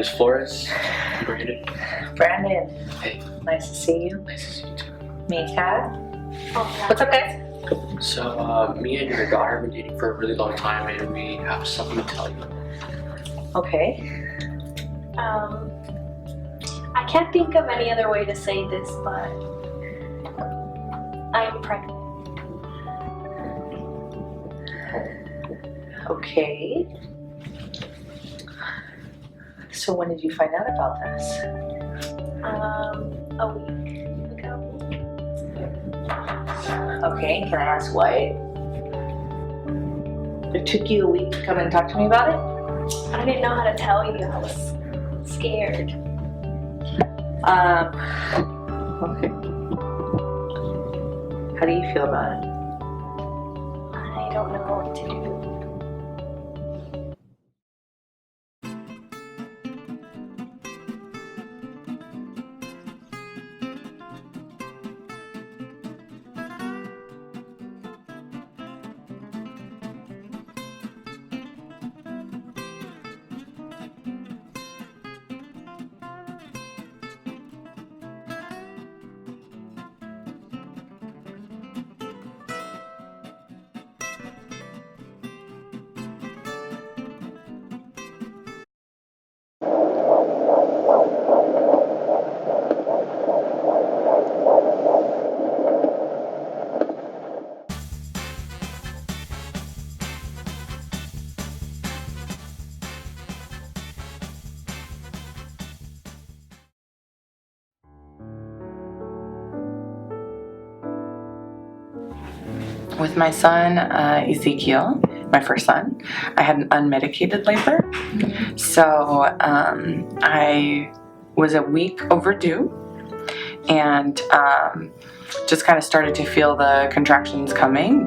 is Flores. Brandon. Brandon. Hey. Nice to see you. Nice to see you too. Me, Kat. What's up, guys? So, me and your daughter have been dating for a really long time, and we have something to tell you. Okay. I can't think of any other way to say this, but I'm pregnant. Okay. So when did you find out about this? A week ago. Okay, can I ask why it took you a week to come and talk to me about it? I didn't know how to tell you. I was scared. Okay. How do you feel about it? I don't know what to do. With my son, Ezekiel, my first son, I had an unmedicated labor. So I was a week overdue and just kind of started to feel the contractions coming.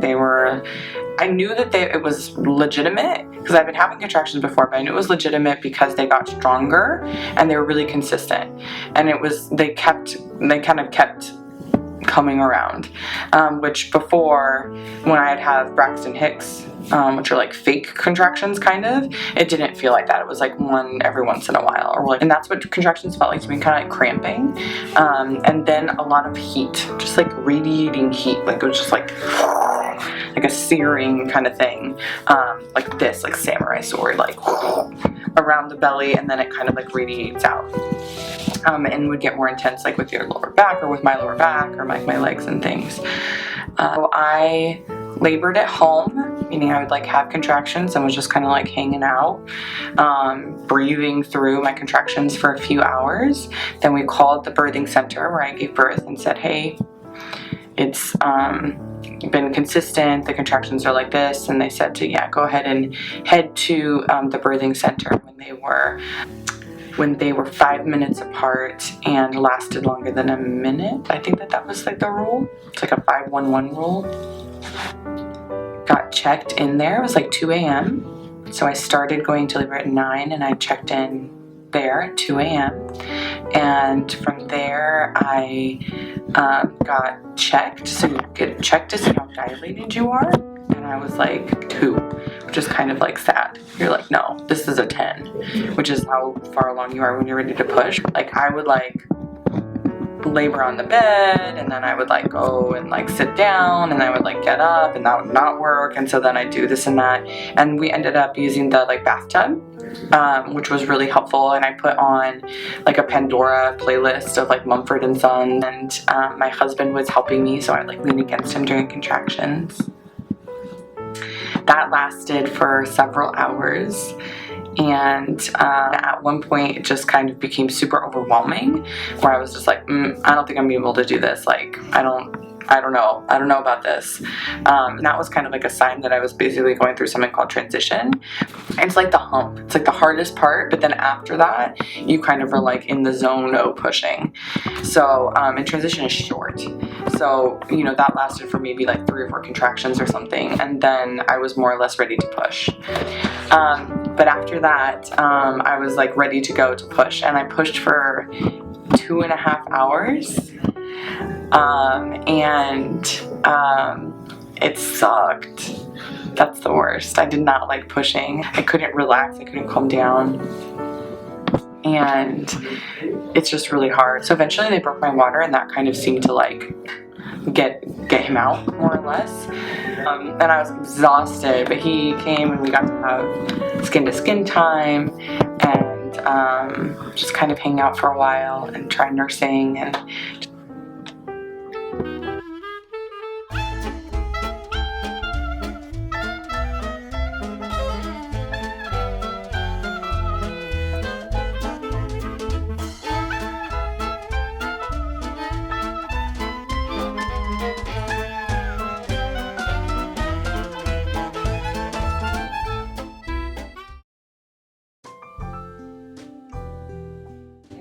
I knew that it was legitimate because I've been having contractions before, but I knew it was legitimate because they got stronger and they were really consistent. And they kind of kept coming around, which before, when I'd have Braxton Hicks, which are like fake contractions kind of, it didn't feel like that. It was like one every once in a while, and that's what contractions felt like to me, kind of like cramping, and then a lot of heat, just like radiating heat, like it was just like a searing kind of thing, like this, like samurai sword, like around the belly, and then it kind of like radiates out. And would get more intense like with your lower back or with my lower back or like my legs and things. So I labored at home, meaning I would like have contractions and was just kind of like hanging out, breathing through my contractions for a few hours. Then we called the birthing center where I gave birth and said, hey, it's been consistent, the contractions are like this, and they said to go ahead and head to the birthing center when they were 5 minutes apart and lasted longer than a minute. I think that was like the rule. It's like a 5-1-1 rule. Got checked in there. It was like 2 a.m. So I started going to labor at 9 and I checked in there at 2 a.m. And from there I got checked. So you get checked to see how dilated you are. And I was like 2, which is kind of like sad. You're like, no, this is a 10, which is how far along you are when you're ready to push. Like I would like labor on the bed, and then I would like go and like sit down, and I would like get up, and that would not work. And so then I do this and that, and we ended up using the like bathtub, which was really helpful. And I put on like a Pandora playlist of like Mumford and Sons, and my husband was helping me, so I like leaned against him during contractions. That lasted for several hours, and at one point it just kind of became super overwhelming, where I was just like, I don't think I'm gonna be able to do this. Like, I don't know about this. And that was kind of like a sign that I was basically going through something called transition. And it's like the hump. It's like the hardest part, but then after that, you kind of are like in the zone of pushing. So, and transition is short. So, that lasted for maybe like 3 or 4 contractions or something. And then I was more or less ready to push. But after that, I was like ready to go to push. And I pushed for 2.5 hours. It sucked. That's the worst. I did not like pushing. I couldn't relax. I couldn't calm down. and it's just really hard. So eventually they broke my water, and that kind of seemed to like get him out more or less. And I was exhausted, but he came and we got to have skin to skin time and just kind of hang out for a while and try nursing. And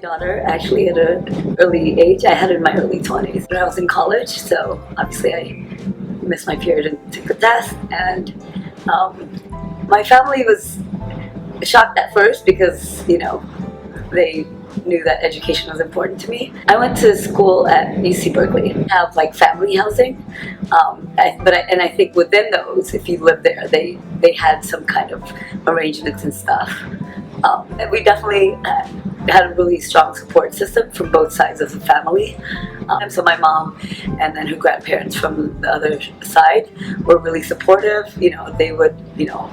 daughter actually at an early age. I had it in my early 20s when I was in college, so obviously I missed my period and took the test, and my family was shocked at first because, you know, they knew that education was important to me. I went to school at UC Berkeley, have like family housing, and I think within those, if you live there, they had some kind of arrangements and stuff. And we definitely had a really strong support system from both sides of the family. So my mom and then her grandparents from the other side were really supportive. You know, they would, you know,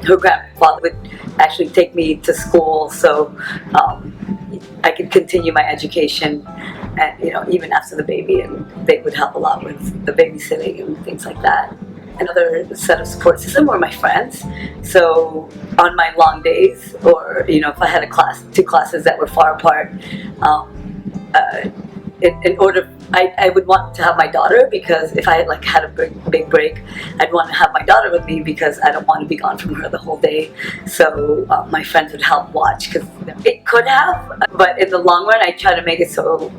her grandfather would actually take me to school so I could continue my education, and, you know, even after the baby, and they would help a lot with the babysitting and things like that. Another set of support system were my friends. So on my long days, or, you know, if I had two classes that were far apart, in order, I would want to have my daughter, because if I had a big break, I'd want to have my daughter with me because I don't want to be gone from her the whole day. So my friends would help watch, because it could have, but in the long run, I try to make it so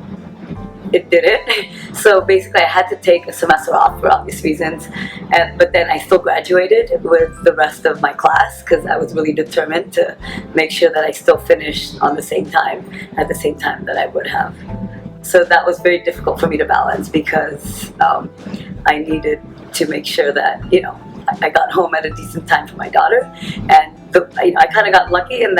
it didn't. So basically I had to take a semester off for obvious reasons, but then I still graduated with the rest of my class because I was really determined to make sure that I still finished on the same time, at the same time that I would have. So that was very difficult for me to balance, because I needed to make sure that, you know, I got home at a decent time for my daughter, and I kind of got lucky in